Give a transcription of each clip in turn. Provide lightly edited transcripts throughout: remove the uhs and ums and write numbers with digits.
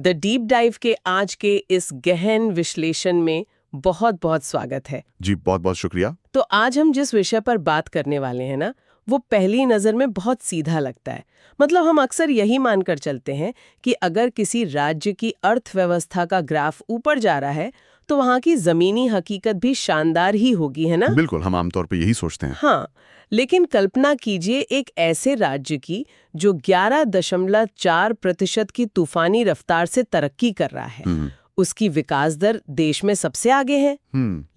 The deep dive के आज के इस गहन विश्लेषण में बहुत बहुत स्वागत है। जी बहुत बहुत शुक्रिया। तो आज हम जिस विषय पर बात करने वाले हैं ना, वो पहली नज़र में बहुत सीधा लगता है। मतलब हम अक्सर यही मानकर चलते हैं कि अगर किसी राज्य की अर्थव्यवस्था का ग्राफ ऊपर जा रहा है तो वहाँ की जमीनी हकीकत भी शानदार ही होगी, है ना? बिल्कुल, हम आमतौर पे यही सोचते हैं। हाँ, लेकिन कल्पना कीजिए एक ऐसे राज्य की जो 11.4% की तूफानी रफ्तार से तरक्की कर रहा है। उसकी विकास दर देश में सबसे आगे है,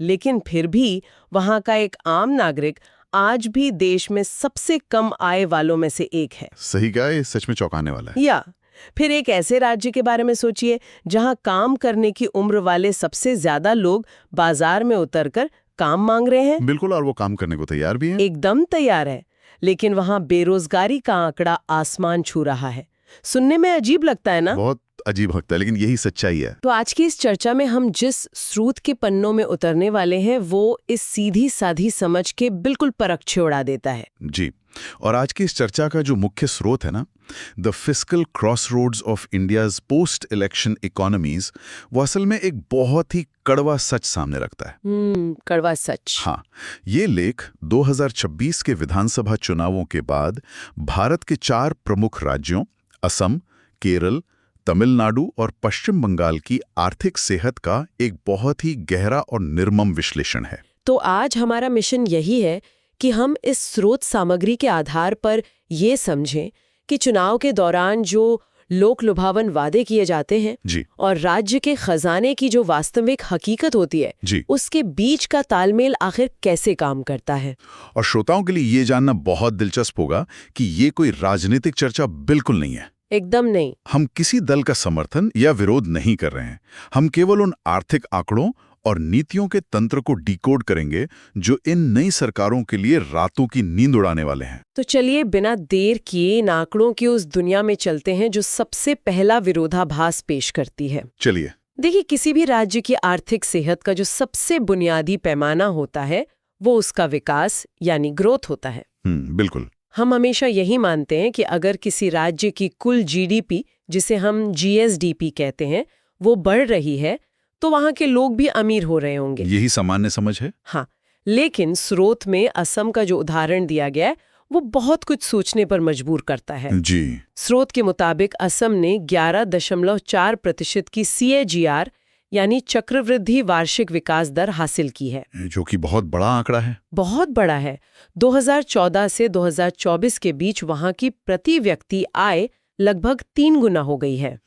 लेकिन फिर भी वहाँ का एक आम नागरिक आज भी देश में सबसे कम आय वालों में से एक है। सही कहा, ये सच में चौंकाने वाला है। या फिर एक ऐसे राज्य के बारे में सोचिए जहाँ काम करने की उम्र वाले सबसे ज्यादा लोग बाजार में उतरकर काम मांग रहे हैं। बिल्कुल, और वो काम करने को तैयार भी हैं। एकदम तैयार है, लेकिन वहाँ बेरोजगारी का आंकड़ा आसमान छू रहा है। सुनने में अजीब लगता है ना? बहुत अजीब लगता है, लेकिन यही सच्चाई है। तो आज की इस चर्चा में हम जिस स्रोत के पन्नों में उतरने वाले हैं वो इस सीधी साधी समझ के बिल्कुल परखचे उड़ा देता है। जी, और आज की इस चर्चा का जो मुख्य स्रोत है ना, the fiscal crossroads of India's post election economies, वो असल में एक बहुत ही कड़वा सच सामने रखता है। कड़वा सच। हाँ, ये लेख 2026 के विधानसभा चुनावों के बाद भारत के 4 प्रमुख राज्यों असम, केरल, तमिलनाडु और पश्चिम बंगाल की आर्थिक सेहत का एक बहुत ही गहरा और निर्मम विश्लेषण है। तो आज हमारा मिशन यही है कि हम इस स्रोत सामग्री के आधार पर ये समझें कि चुनाव के दौरान जो लोक लुभावन वादे किए जाते हैं जी, और राज्य के खजाने की जो वास्तविक हकीकत होती है जी, उसके बीच का तालमेल आखिर कैसे काम करता है। और श्रोताओं के लिए ये जानना बहुत दिलचस्प होगा कि ये कोई राजनीतिक चर्चा बिल्कुल नहीं है। एकदम नहीं। हम किसी दल का समर्थन या विरोध नहीं कर रहे हैं। हम केवल उन आर्थिक आंकड़ों और नीतियों के तंत्र को डिकोड करेंगे जो इन नई सरकारों के लिए रातों की नींद उड़ाने वाले हैं। तो चलिए बिना देर किए इन आंकड़ों की उस दुनिया में चलते हैं जो सबसे पहला विरोधाभास पेश करती है। चलिए। देखिए, किसी भी राज्य की आर्थिक सेहत का जो सबसे बुनियादी पैमाना होता है वो उसका विकास यानी ग्रोथ होता है। बिल्कुल। हम हमेशा यही मानते हैं कि अगर किसी राज्य की कुल जीडीपी, जिसे हम जीएसडीपी कहते हैं, वो बढ़ रही है तो वहाँ के लोग भी अमीर हो रहे होंगे। यही सामान्य समझ है। हाँ, लेकिन स्रोत में असम का जो उदाहरण दिया गया है वो बहुत कुछ सोचने पर मजबूर करता है। जी। स्रोत के मुताबिक असम ने 11.4% की CAGR यानी चक्रवृद्धि वार्षिक विकास दर हासिल की है, जो कि बहुत बड़ा आंकड़ा है। बहुत बड़ा है। 2014 से 2024 के बीच वहां की प्रति व्यक्ति आय लगभग 3 गुना हो गई है।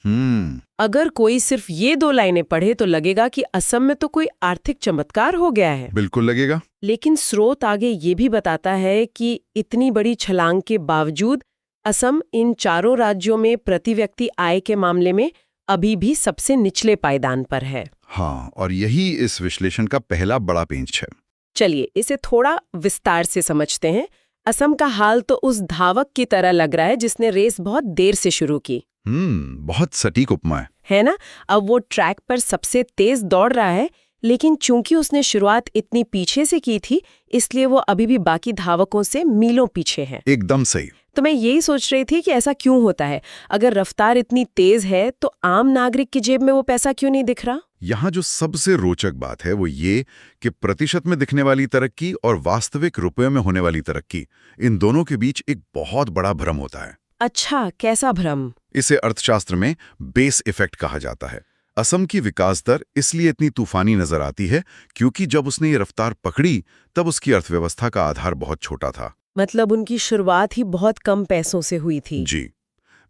अगर कोई सिर्फ ये 2 लाइनें पढ़े तो लगेगा कि असम में तो कोई आर्थिक चमत्कार हो गया है। बिल्कुल लगेगा। लेकिन स्रोत आगे ये भी बताता है कि इतनी बड़ी छलांग के बावजूद असम इन चारों राज्यों में प्रति व्यक्ति आय के मामले में अभी भी सबसे निचले पायदान पर है। हाँ, और यही इस विश्लेषण का पहला बड़ा पेंच है। चलिए इसे थोड़ा विस्तार से समझते हैं। असम का हाल तो उस धावक की तरह लग रहा है जिसने रेस बहुत देर से शुरू की। बहुत सटीक उपमा है ना? अब वो ट्रैक पर सबसे तेज दौड़ रहा है, लेकिन चूंकि उसने शुरुआत इतनी पीछे से की थी इसलिए वो अभी भी बाकी धावकों से मीलों पीछे है। एकदम सही। तो मैं यही सोच रही थी कि ऐसा क्यों होता है? अगर रफ्तार इतनी तेज है तो आम नागरिक की जेब में वो पैसा क्यों नहीं दिख रहा? यहाँ जो सबसे रोचक बात है वो ये कि प्रतिशत में दिखने वाली तरक्की और वास्तविक रुपयों में होने वाली तरक्की, इन दोनों के बीच एक बहुत बड़ा भ्रम होता है। अच्छा, कैसा भ्रम? इसे अर्थशास्त्र में बेस इफेक्ट कहा जाता है। असम की विकास दर इसलिए इतनी तूफानी नजर आती है क्योंकि जब उसने ये रफ्तार पकड़ी तब उसकी अर्थव्यवस्था का आधार बहुत छोटा था। मतलब उनकी शुरुआत ही बहुत कम पैसों से हुई थी। जी,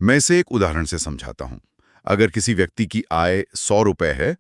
मैं इसे एक उदाहरण से समझाता हूँ। अगर किसी व्यक्ति की आय 100 रुपए है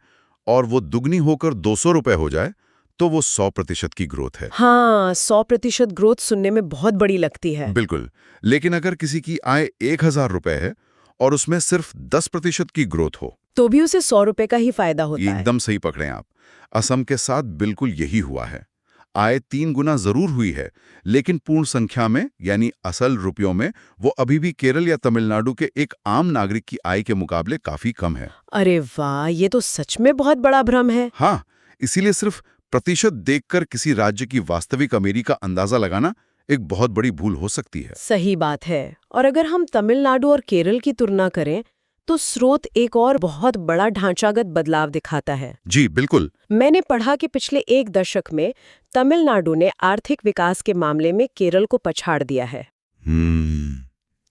और वो दुगनी होकर 200 रुपए हो जाए तो वो 100% की ग्रोथ है। हाँ, 100% ग्रोथ सुनने में बहुत बड़ी लगती है। बिल्कुल, लेकिन अगर किसी की आय 1000 रुपए है और उसमें सिर्फ 10% की ग्रोथ हो तो भी उसे 100 रुपए का ही फायदा होता है। एकदम सही पकड़े आप। असम के साथ बिल्कुल यही हुआ है। आय 3 गुना जरूर हुई है, लेकिन पूर्ण संख्या में यानी असल रुपयों में वो अभी भी केरल या तमिलनाडु के एक आम नागरिक की आय के मुकाबले काफी कम है। अरे वाह, ये तो सच में बहुत बड़ा भ्रम है। हाँ, इसीलिए सिर्फ प्रतिशत देखकर किसी राज्य की वास्तविक अमीरी का अंदाजा लगाना एक बहुत बड़ी भूल हो सकती है। सही बात है। और अगर हम तमिलनाडु और केरल की तुलना करें तो स्रोत एक और बहुत बड़ा ढांचागत बदलाव दिखाता है। जी बिल्कुल। मैंने पढ़ा कि पिछले 1 दशक में तमिलनाडु ने आर्थिक विकास के मामले में केरल को पछाड़ दिया है।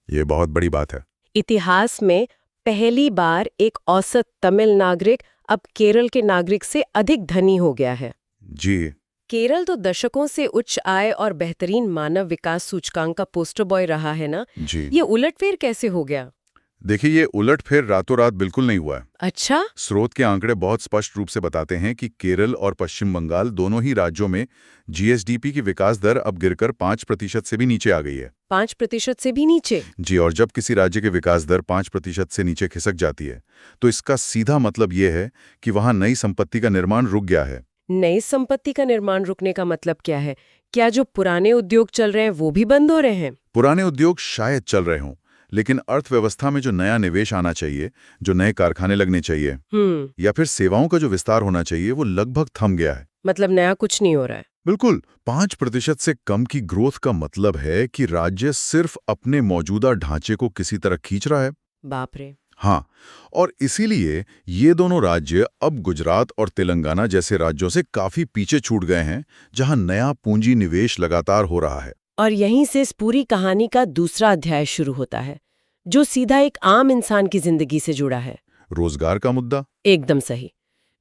ये बहुत बड़ी बात है। इतिहास में पहली बार एक औसत तमिल नागरिक अब केरल के नागरिक से अधिक धनी हो गया है। जी। केरल तो दशकों से उच्च आय और बेहतरीन मानव विकास सूचकांक का पोस्टर बॉय रहा है ना। जी। ये उलटफेर कैसे हो गया? देखिए, ये उलटफेर रातों रात बिल्कुल नहीं हुआ है। अच्छा। स्रोत के आंकड़े बहुत स्पष्ट रूप से बताते हैं कि केरल और पश्चिम बंगाल दोनों ही राज्यों में जीएसडीपी की विकास दर अब गिरकर 5% से भी नीचे आ गई है। 5% से भी नीचे? जी, और जब किसी राज्य की विकास दर 5% से नीचे खिसक जाती है तो इसका सीधा मतलब ये है कि वहां नई संपत्ति का निर्माण रुक गया है। नई संपत्ति का निर्माण रुकने का मतलब क्या है? क्या जो पुराने उद्योग चल रहे हैं वो भी बंद हो रहे हैं? पुराने उद्योग शायद चल रहे हों, लेकिन अर्थव्यवस्था में जो नया निवेश आना चाहिए, जो नए कारखाने लगने चाहिए या फिर सेवाओं का जो विस्तार होना चाहिए, वो लगभग थम गया है। मतलब नया कुछ नहीं हो रहा है। बिल्कुल। 5% से कम की ग्रोथ का मतलब है कि राज्य सिर्फ अपने मौजूदा ढांचे को किसी तरह खींच रहा है। बाप रे। हाँ, और इसीलिए ये दोनों राज्य अब गुजरात और तेलंगाना जैसे राज्यों से काफी पीछे छूट गए हैं, जहां नया पूंजी निवेश लगातार हो रहा है। और यहीं से इस पूरी कहानी का दूसरा अध्याय शुरू होता है, जो सीधा एक आम इंसान की जिंदगी से जुड़ा है। रोजगार का मुद्दा। एकदम सही।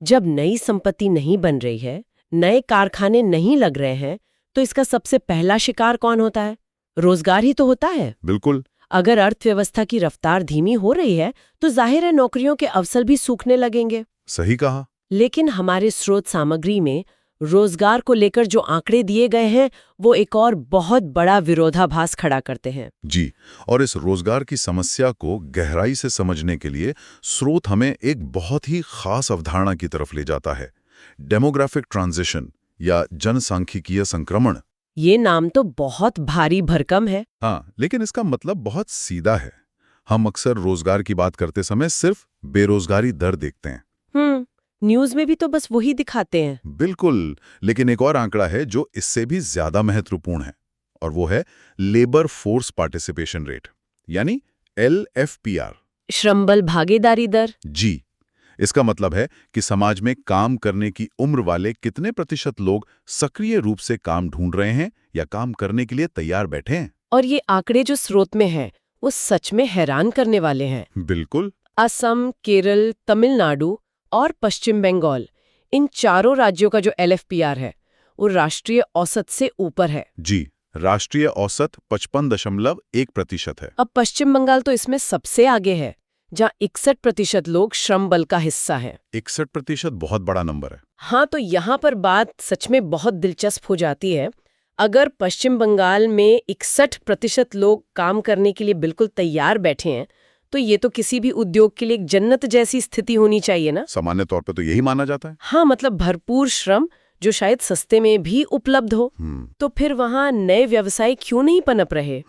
जब नई संपत्ति नहीं बन रही है, नए कारखाने नहीं लग रहे हैं, तो इसका सबसे पहला शिकार कौन होता है? रोजगार ही तो होता है। बिल्कुल। अगर अर्थव्यवस्था की रफ्तार धीमी हो रही है तो जाहिर है नौकरियों के अवसर भी सूखने लगेंगे। सही कहा। लेकिन हमारे स्रोत सामग्री में रोजगार को लेकर जो आंकड़े दिए गए हैं वो एक और बहुत बड़ा विरोधाभास खड़ा करते हैं। जी, और इस रोजगार की समस्या को गहराई से समझने के लिए स्रोत हमें एक बहुत ही खास अवधारणा की तरफ ले जाता है, डेमोग्राफिक ट्रांजिशन या जनसांख्यिकीय संक्रमण। ये नाम तो बहुत भारी भरकम है। हाँ, लेकिन इसका मतलब बहुत सीधा है। हम अक्सर रोजगार की बात करते समय सिर्फ बेरोजगारी दर देखते हैं। न्यूज में भी तो बस वही दिखाते हैं। बिल्कुल, लेकिन एक और आंकड़ा है जो इससे भी ज्यादा महत्वपूर्ण है, और वो है लेबर फोर्स पार्टिसिपेशन रेट, यानी LFPR। श्रम बल भागीदारी दर। जी, इसका मतलब है कि समाज में काम करने की उम्र वाले कितने प्रतिशत लोग सक्रिय रूप से काम ढूंढ रहे हैं या काम करने के लिए तैयार बैठे हैं। और ये आंकड़े जो स्रोत में हैं, वो सच में हैरान करने वाले हैं। बिल्कुल। असम, केरल, तमिलनाडु और पश्चिम बंगाल, इन चारों राज्यों का जो LFPR है वो राष्ट्रीय औसत से ऊपर है। जी, राष्ट्रीय औसत 55.1% है। अब पश्चिम बंगाल तो इसमें सबसे आगे है, जहाँ 61% लोग श्रम बल का हिस्सा हैं। 61% बहुत बड़ा नंबर है। हाँ, तो यहाँ पर बात सच में बहुत दिलचस्प हो जाती है। अगर पश्चिम बंगाल में 61% लोग काम करने के लिए बिल्कुल तैयार बैठे हैं, तो ये तो किसी भी उद्योग के लिए एक जन्नत जैसी स्थिति होनी चाहिए ना। सामान्य तौर पे तो यही माना जाता है। हाँ, मतलब भरपूर श्रम जो शायद सस्ते में भी उपलब्ध हो। तो फिर वहाँ नए व्यवसाय क्यों नहीं पनप रहे?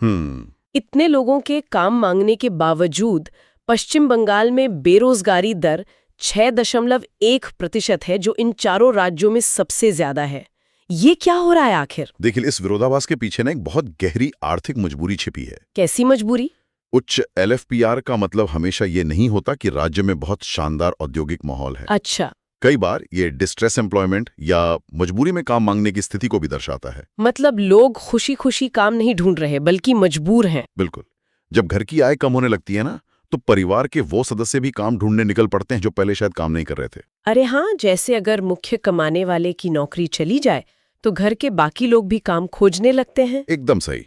इतने लोगों के काम मांगने के बावजूद पश्चिम बंगाल में बेरोजगारी दर 6.1% है, जो इन चारों राज्यों में सबसे ज्यादा है। ये क्या हो रहा है आखिर? देखिए, इस विरोधाभास के पीछे ना एक बहुत गहरी आर्थिक मजबूरी छिपी है। कैसी मजबूरी? उच्च LFPR का मतलब हमेशा ये नहीं होता कि राज्य में बहुत शानदार औद्योगिक माहौल है। अच्छा। कई बार ये डिस्ट्रेस एम्प्लॉयमेंट या मजबूरी में काम मांगने की स्थिति को भी दर्शाता है। मतलब लोग खुशी खुशी काम नहीं ढूंढ रहे बल्कि मजबूर हैं। बिल्कुल। जब घर की आय कम होने लगती है ना, तो परिवार के वो सदस्य भी काम ढूंढने निकल पड़ते हैं जो पहले शायद काम नहीं कर रहे थे। अरे हाँ, जैसे अगर मुख्य कमाने वाले की नौकरी चली जाए तो घर के बाकी लोग भी काम खोजने लगते हैं। एकदम सही।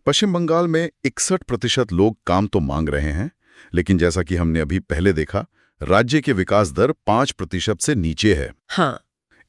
पश्चिम बंगाल में 61% लोग काम तो मांग रहे हैं, लेकिन जैसा कि हमने अभी पहले देखा, राज्य के विकास दर 5% से नीचे है। हाँ।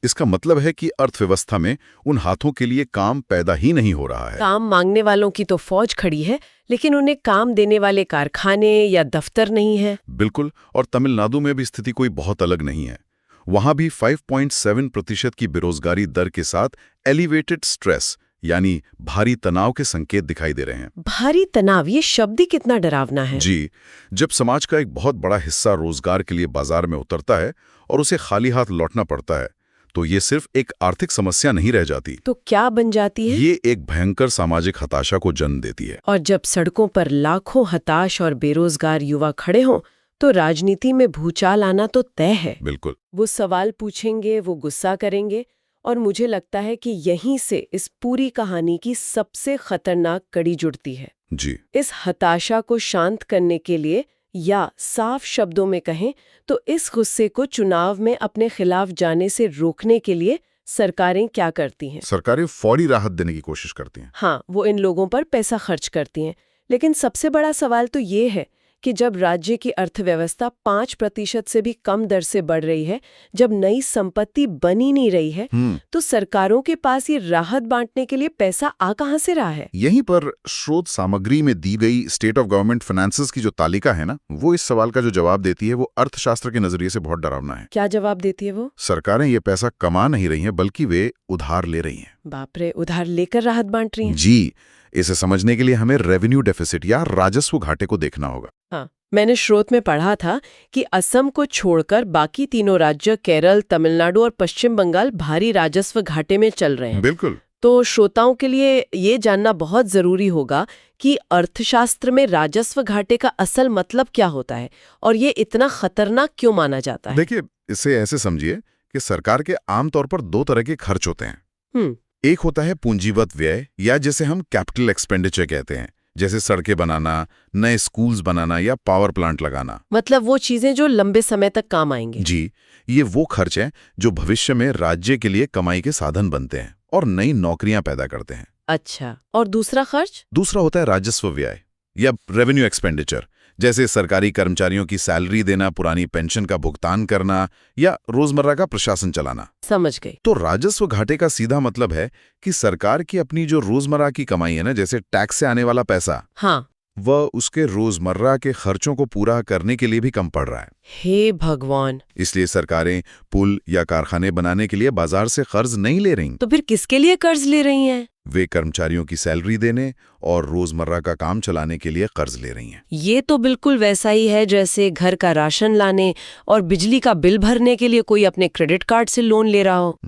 इसका मतलब है कि अर्थव्यवस्था में उन हाथों के लिए काम पैदा ही नहीं हो रहा है। काम मांगने वालों की तो फौज खड़ी है, लेकिन उन्हें काम देने वाले कारखाने या दफ्तर नहीं है। बिल्कुल। और तमिलनाडु में भी स्थिति कोई बहुत अलग नहीं है। वहां भी 5.7% की बेरोजगारी दर के साथ एलिवेटेड स्ट्रेस यानी भारी तनाव के संकेत दिखाई दे रहे हैं। भारी तनाव, ये शब्द ही कितना डरावना है। जी, जब समाज का एक बहुत बड़ा हिस्सा रोजगार के लिए बाजार में उतरता है और उसे खाली हाथ लौटना पड़ता है, तो ये सिर्फ एक आर्थिक समस्या नहीं रह जाती। तो क्या बन जाती है? ये एक भयंकर सामाजिक हताशा को जन्म देती है। और जब सड़कों पर लाखों हताश और बेरोजगार युवा खड़े हों, तो राजनीति में भूचाल आना तो तय है। बिल्कुल। वो सवाल पूछेंगे, वो गुस्सा करेंगे, और मुझे लगता है कि यहीं से इस पूरी कहानी की सबसे खतरनाक कड़ी जुड़ती है। जी। इस हताशा को शांत करने के लिए, या साफ शब्दों में कहें तो इस गुस्से को चुनाव में अपने खिलाफ जाने से रोकने के लिए सरकारें क्या करती हैं? सरकारें फौरी राहत देने की कोशिश करती हैं। हाँ, वो इन लोगों पर पैसा खर्च करती हैं। लेकिन सबसे बड़ा सवाल तो ये है कि जब राज्य की अर्थव्यवस्था 5% से भी कम दर से बढ़ रही है, जब नई संपत्ति बनी नहीं रही है, तो सरकारों के पास ये राहत बांटने के लिए पैसा आ कहां से रहा है? यहीं पर स्रोत सामग्री में दी गई स्टेट ऑफ गवर्नमेंट फाइनेंसेस की जो तालिका है ना, वो इस सवाल का जो जवाब देती है वो अर्थशास्त्र के नजरिए से बहुत डरावना है। क्या जवाब देती है वो? सरकारें ये पैसा कमा नहीं रही हैं, बल्कि वे उधार ले रही हैं। बाप रे, उधार लेकर राहत बांट रही हैं? जी। इसे समझने के लिए हमें रेवेन्यू डेफिसिट या राजस्व घाटे को देखना होगा। हाँ, मैंने स्रोत में पढ़ा था कि असम को छोड़कर बाकी तीनों राज्य केरल, तमिलनाडु और पश्चिम बंगाल भारी राजस्व घाटे में चल रहे हैं। बिल्कुल। तो श्रोताओं के लिए ये जानना बहुत जरूरी होगा कि अर्थशास्त्र में राजस्व घाटे का असल मतलब क्या होता है और ये इतना खतरनाक क्यों माना जाता है। देखिए, इसे ऐसे समझिए कि सरकार के आमतौर पर दो तरह के खर्च होते हैं। एक होता है पूंजीगत व्यय, या जिसे हम कैपिटल एक्सपेंडिचर कहते हैं, जैसे सड़कें बनाना, नए स्कूल्स बनाना या पावर प्लांट लगाना। मतलब वो चीजें जो लंबे समय तक काम आएंगे। जी, ये वो खर्च हैं जो भविष्य में राज्य के लिए कमाई के साधन बनते हैं और नई नौकरियां पैदा करते हैं। अच्छा, और दूसरा खर्च? दूसरा होता है राजस्व व्यय या रेवेन्यू एक्सपेंडिचर, जैसे सरकारी कर्मचारियों की सैलरी देना, पुरानी पेंशन का भुगतान करना या रोजमर्रा का प्रशासन चलाना। समझ गई। तो राजस्व घाटे का सीधा मतलब है कि सरकार की अपनी जो रोजमर्रा की कमाई है ना, जैसे टैक्स से आने वाला पैसा, हाँ, वह उसके रोजमर्रा के खर्चों को पूरा करने के लिए भी कम पड़ रहा है। हे भगवान! इसलिए सरकारें पुल या कारखाने बनाने के लिए बाजार से कर्ज नहीं ले रही। तो फिर किसके लिए कर्ज ले रही हैं? वे कर्मचारियों की सैलरी देने और रोजमर्रा का काम चलाने के लिए कर्ज ले रही हैं। ये तो बिल्कुल वैसा ही है जैसे घर का राशन लाने और बिजली का बिल भरने के लिए कोई अपने क्रेडिट कार्ड से लोन ले रहा हो।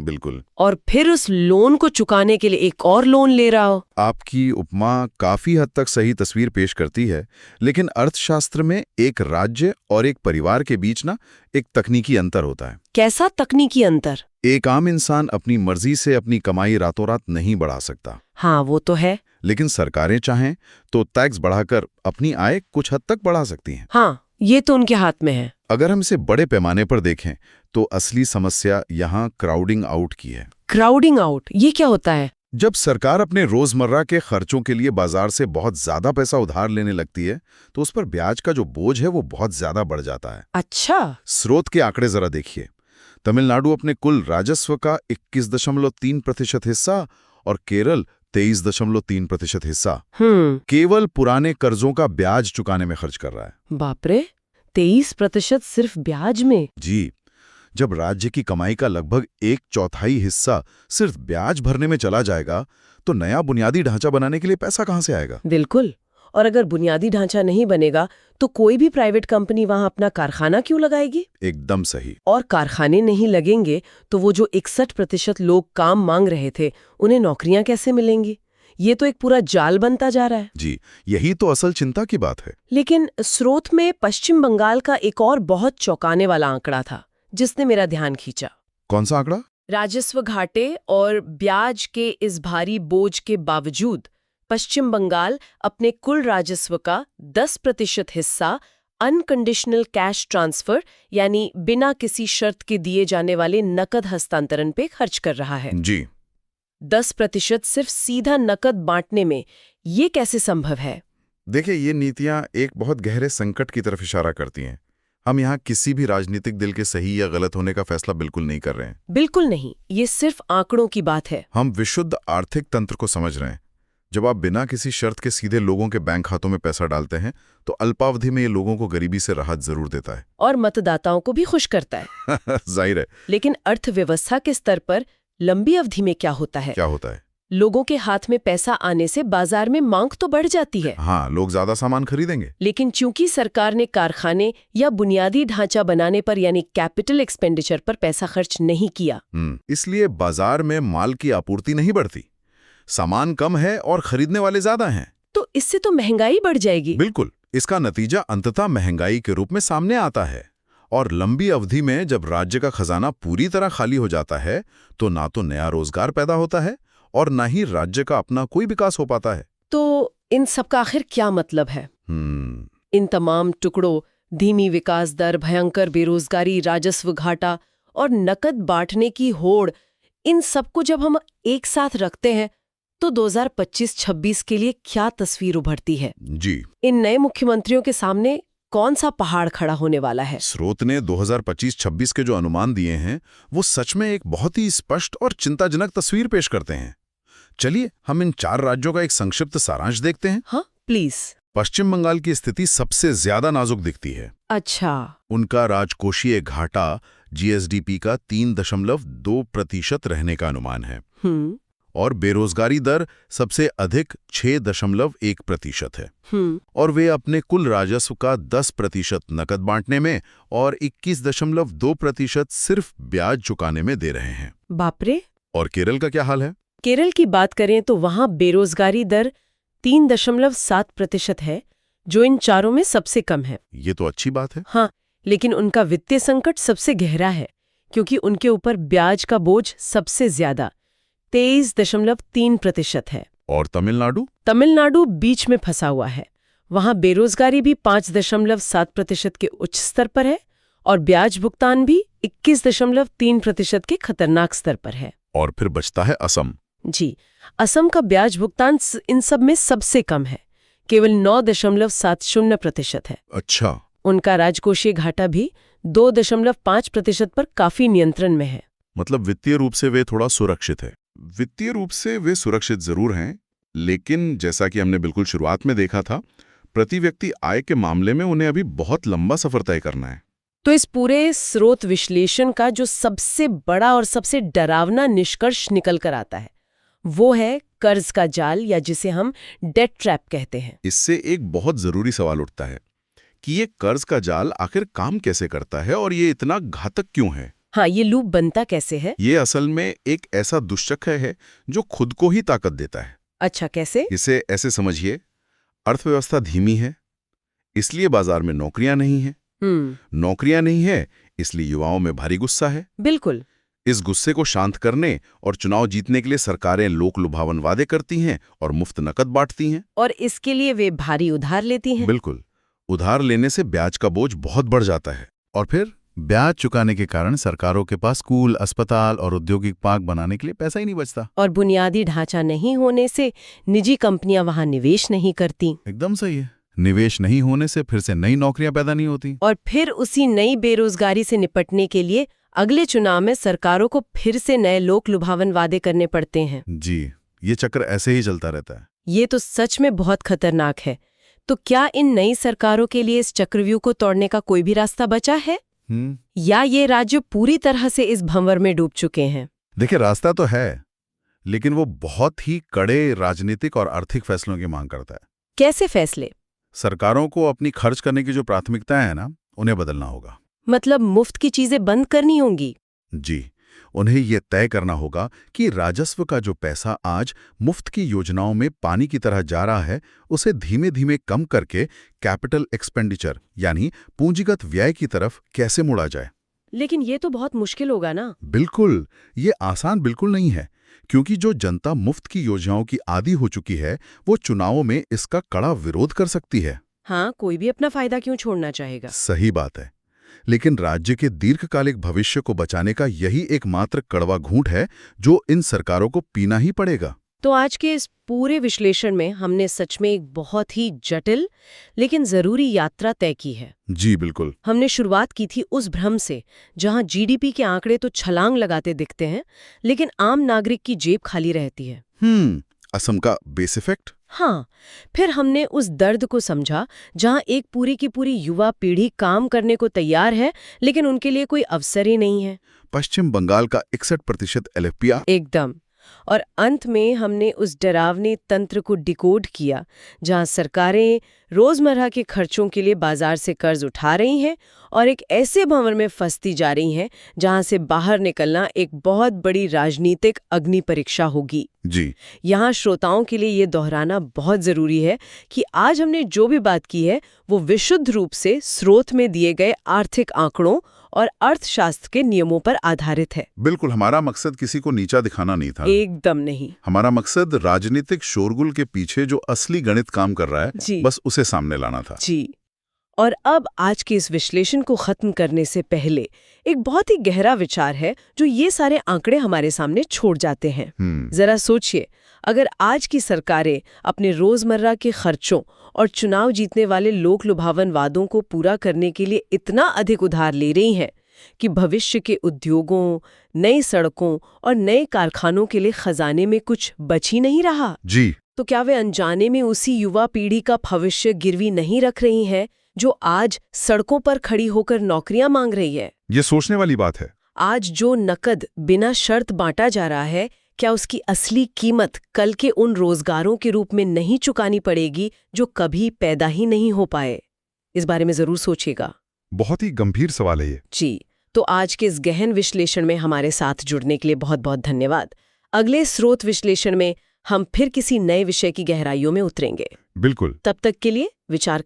बिल्कुल। और फिर उस लोन को चुकाने के लिए एक और लोन ले रहा हो। आपकी उपमा काफी हद तक सही तस्वीर पेश करती है, लेकिन अर्थशास्त्र में एक राज्य और एक परिवार के बीच ना एक तकनीकी अंतर होता है। कैसा तकनीकी अंतर? एक आम इंसान अपनी मर्जी से अपनी कमाई रातों रात नहीं बढ़ा सकता। हाँ, वो तो है। लेकिन सरकारें चाहें तो टैक्स बढ़ाकर अपनी आय कुछ हद तक बढ़ा सकती हैं। हाँ, ये तो उनके हाथ में है। अगर हम इसे बड़े पैमाने पर देखें तो असली समस्या यहाँ क्राउडिंग आउट की है। क्राउडिंग आउट, ये क्या होता है? जब सरकार अपने रोजमर्रा के खर्चों के लिए बाजार से बहुत ज्यादा पैसा उधार लेने लगती है तो उस पर ब्याज का जो बोझ है वो बहुत ज्यादा बढ़ जाता है। अच्छा। स्रोत के आंकड़े जरा देखिए। तमिलनाडु अपने कुल राजस्व का 21.3% हिस्सा और केरल 23.3% हिस्सा केवल पुराने कर्जों का ब्याज चुकाने में खर्च कर रहा है। बाप रे, 23% सिर्फ ब्याज में? जी। जब राज्य की कमाई का लगभग 1/4 हिस्सा सिर्फ ब्याज भरने में चला जाएगा तो नया बुनियादी ढांचा बनाने के लिए पैसा कहां से आएगा? बिल्कुल। और अगर बुनियादी ढांचा नहीं बनेगा तो कोई भी प्राइवेट कंपनी वहां अपना कारखाना क्यों लगाएगी? एकदम सही। और कारखाने नहीं लगेंगे तो वो जो 61% लोग काम मांग रहे थे उन्हें नौकरियां कैसे मिलेंगी? ये तो एक पूरा जाल बनता जा रहा है। जी, यही तो असल चिंता की बात है। लेकिन स्रोत में पश्चिम बंगाल का एक और बहुत चौंकाने वाला आंकड़ा था जिसने मेरा ध्यान खींचा। कौन सा आंकड़ा? राजस्व घाटे और ब्याज के इस भारी बोझ के बावजूद पश्चिम बंगाल अपने कुल राजस्व का 10% हिस्सा अनकंडीशनल कैश ट्रांसफर यानी बिना किसी शर्त के दिए जाने वाले नकद हस्तांतरण पे खर्च कर रहा है। जी। 10% सिर्फ सीधा नकद बांटने में ये कैसे संभव है? देखिए, ये नीतियां एक बहुत गहरे संकट की तरफ इशारा करती हैं। हम यहाँ किसी भी राजनीतिक दल के सही या गलत होने का फैसला बिल्कुल नहीं कर रहे हैं। बिल्कुल नहीं, ये सिर्फ आंकड़ों की बात है। हम विशुद्ध आर्थिक तंत्र को समझ रहे हैं। जब आप बिना किसी शर्त के सीधे लोगों के बैंक खातों में पैसा डालते हैं तो अल्पावधि में ये लोगों को गरीबी से राहत जरूर देता है और मतदाताओं को भी खुश करता है। जाहिर है। लेकिन अर्थव्यवस्था के स्तर पर लंबी अवधि में क्या होता है? क्या होता है? लोगों के हाथ में पैसा आने से बाजार में मांग तो बढ़ जाती है। हाँ, लोग ज्यादा सामान खरीदेंगे। लेकिन चूंकि सरकार ने कारखाने या बुनियादी ढांचा बनाने पर यानी कैपिटल एक्सपेंडिचर पर पैसा खर्च नहीं किया, इसलिए बाजार में माल की आपूर्ति नहीं बढ़ती। सामान कम है और खरीदने वाले ज्यादा हैं। तो इससे तो महंगाई बढ़ जाएगी। बिल्कुल। इसका नतीजा अंततः महंगाई के रूप में सामने आता है। और लंबी अवधि में जब राज्य का खजाना पूरी तरह खाली हो जाता है तो ना तो नया रोजगार पैदा होता है और ना ही राज्य का अपना कोई विकास हो पाता है। तो इन सब का आखिर क्या मतलब है? इन तमाम टुकड़ों, धीमी विकास दर, भयंकर बेरोजगारी, राजस्व घाटा और नकद बांटने की होड़, इन सबको जब हम एक साथ रखते हैं तो 2025-26 के लिए क्या तस्वीर उभरती है? जी, इन नए मुख्यमंत्रियों के सामने कौन सा पहाड़ खड़ा होने वाला है? स्रोत ने 2025-26 के जो अनुमान दिए हैं वो सच में एक बहुत ही स्पष्ट और चिंताजनक तस्वीर पेश करते हैं। चलिए हम इन 4 राज्यों का एक संक्षिप्त सारांश देखते हैं। हाँ, प्लीज। पश्चिम बंगाल की स्थिति सबसे ज्यादा नाजुक दिखती है। अच्छा। उनका राजकोषीय घाटा जीएसडीपी का 3.2% रहने का अनुमान है और बेरोजगारी दर सबसे अधिक 6.1% है। और वे अपने कुल राजस्व का 10% नकद बांटने में और 21.2% सिर्फ ब्याज चुकाने में दे रहे हैं। बाप रे। और केरल का क्या हाल है? केरल की बात करें तो वहां बेरोजगारी दर 3.7% है, जो इन चारों में सबसे कम है। ये तो अच्छी बात है। हाँ, लेकिन उनका वित्तीय संकट सबसे गहरा है क्योंकि उनके ऊपर ब्याज का बोझ सबसे ज्यादा 23.3% है। और तमिलनाडु? तमिलनाडु बीच में फंसा हुआ है। वहां बेरोजगारी भी 5.7% के उच्च स्तर पर है और ब्याज भुगतान भी 21.3% के खतरनाक स्तर पर है। और फिर बचता है असम। जी, असम का ब्याज भुगतान इन सब में सबसे कम है, केवल 9.70% है। अच्छा। उनका राजकोषीय घाटा भी 2.5% पर काफी नियंत्रण में है। मतलब वित्तीय रूप से वे थोड़ा सुरक्षित है। वित्तीय रूप से वे सुरक्षित जरूर हैं, लेकिन जैसा कि हमने बिल्कुल शुरुआत में देखा था, प्रति व्यक्ति आय के मामले में उन्हें अभी बहुत लंबा सफर तय करना है। तो इस पूरे स्रोत विश्लेषण का जो सबसे बड़ा और सबसे डरावना निष्कर्ष निकल कर आता है वो है कर्ज का जाल, या जिसे हम डेट ट्रैप कहते हैं। इससे एक बहुत जरूरी सवाल उठता है कि ये कर्ज का जाल आखिर काम कैसे करता है और ये इतना घातक क्यों है? हाँ, ये लूप बनता कैसे है? ये असल में एक ऐसा दुष्चक्र है जो खुद को ही ताकत देता है। अच्छा, कैसे? इसे ऐसे समझिए, अर्थव्यवस्था धीमी है इसलिए बाजार में नौकरियां नहीं है। नौकरियां नहीं है इसलिए युवाओं में भारी गुस्सा है। बिल्कुल। इस गुस्से को शांत करने और चुनाव जीतने के लिए सरकारें लोक लुभावन वादे करती हैं और मुफ्त नकद बांटती हैं। और इसके लिए वे भारी उधार लेती हैं। बिल्कुल। उधार लेने से ब्याज का बोझ बहुत बढ़ जाता है और फिर ब्याज चुकाने के कारण सरकारों के पास स्कूल, अस्पताल और औद्योगिक पार्क बनाने के लिए पैसा ही नहीं बचता। और बुनियादी ढांचा नहीं होने से निजी कंपनियां वहां निवेश नहीं करती। एकदम सही है। निवेश नहीं होने से फिर से नई नौकरियां पैदा नहीं होती। और फिर उसी नई बेरोजगारी से निपटने के लिए अगले चुनाव में सरकारों को फिर से नए लोक लुभावन वादे करने पड़ते हैं। जी, ये चक्र ऐसे ही चलता रहता है। ये तो सच में बहुत खतरनाक है। तो क्या इन नई सरकारों के लिए इस चक्रव्यूह को तोड़ने का कोई भी रास्ता बचा है? या ये राज्य पूरी तरह से इस भंवर में डूब चुके हैं? देखिए, रास्ता तो है, लेकिन वो बहुत ही कड़े राजनीतिक और आर्थिक फैसलों की मांग करता है। कैसे फैसले? सरकारों को अपनी खर्च करने की जो प्राथमिकताएं हैं ना, उन्हें बदलना होगा। मतलब मुफ्त की चीजें बंद करनी होंगी? जी, उन्हें यह तय करना होगा कि राजस्व का जो पैसा आज मुफ्त की योजनाओं में पानी की तरह जा रहा है, उसे धीमे धीमे कम करके कैपिटल एक्सपेंडिचर यानी पूंजीगत व्यय की तरफ कैसे मोड़ा जाए। लेकिन ये तो बहुत मुश्किल होगा ना? बिल्कुल, ये आसान बिल्कुल नहीं है, क्योंकि जो जनता मुफ्त की योजनाओं की आदी हो चुकी है वो चुनावों में इसका कड़ा विरोध कर सकती है। हाँ, कोई भी अपना फायदा क्यों छोड़ना चाहेगा? सही बात है, लेकिन राज्य के दीर्घकालिक भविष्य को बचाने का यही एकमात्र कड़वा घूंट है जो इन सरकारों को पीना ही पड़ेगा। तो आज के इस पूरे विश्लेषण में हमने सच में एक बहुत ही जटिल लेकिन जरूरी यात्रा तय की है। जी बिल्कुल। हमने शुरुआत की थी उस भ्रम से जहां जीडीपी के आंकड़े तो छलांग लगाते दिखते हैं, लेकिन आम नागरिक की जेब खाली रहती है। असम का बेस इफेक्ट। हाँ, फिर हमने उस दर्द को समझा जहां एक पूरी की पूरी युवा पीढ़ी काम करने को तैयार है, लेकिन उनके लिए कोई अवसर ही नहीं है। पश्चिम बंगाल का 61% एलएफपीआर। एकदम। और अंत में हमने उस डरावने तंत्र को डिकोड किया जहां सरकारें रोजमर्रा के खर्चों के लिए बाजार से कर्ज उठा रही हैं और एक ऐसे भंवर में फंसती जा रही हैं जहां से बाहर निकलना एक बहुत बड़ी राजनीतिक अग्नि परीक्षा होगी। जी। यहाँ श्रोताओं के लिए ये दोहराना बहुत जरूरी है कि आज हमने जो भी बात की है वो विशुद्ध रूप से स्रोत में दिए गए आर्थिक आंकड़ों और अर्थशास्त्र के नियमों पर आधारित है। बिल्कुल, हमारा मकसद किसी को नीचा दिखाना नहीं था। एकदम नहीं। हमारा मकसद राजनीतिक शोरगुल के पीछे जो असली गणित काम कर रहा है बस उसे सामने लाना था। जी। और अब आज के इस विश्लेषण को खत्म करने से पहले एक बहुत ही गहरा विचार है जो ये सारे आंकड़े हमारे सामने छोड़ जाते हैं। जरा सोचिए, अगर आज की सरकारें अपने रोजमर्रा के खर्चों और चुनाव जीतने वाले लोक लुभावन वादों को पूरा करने के लिए इतना अधिक उधार ले रही हैं कि भविष्य के उद्योगों, नई सड़कों और नए कारखानों के लिए खजाने में कुछ बच ही नहीं रहा, जी, तो क्या वे अनजाने में उसी युवा पीढ़ी का भविष्य गिरवी नहीं रख रही हैं जो आज सड़कों पर खड़ी होकर नौकरियां मांग रही है? ये सोचने वाली बात है। आज जो नकद बिना शर्त बांटा जा रहा है, क्या उसकी असली कीमत कल के उन रोजगारों के रूप में नहीं चुकानी पड़ेगी जो कभी पैदा ही नहीं हो पाए? इस बारे में जरूर सोचिएगा। बहुत ही गंभीर सवाल है ये। जी, तो आज के इस गहन विश्लेषण में हमारे साथ जुड़ने के लिए बहुत बहुत धन्यवाद। अगले स्रोत विश्लेषण में हम फिर किसी नए विषय की गहराइयों में उतरेंगे। बिल्कुल। तब तक के लिए विचार कर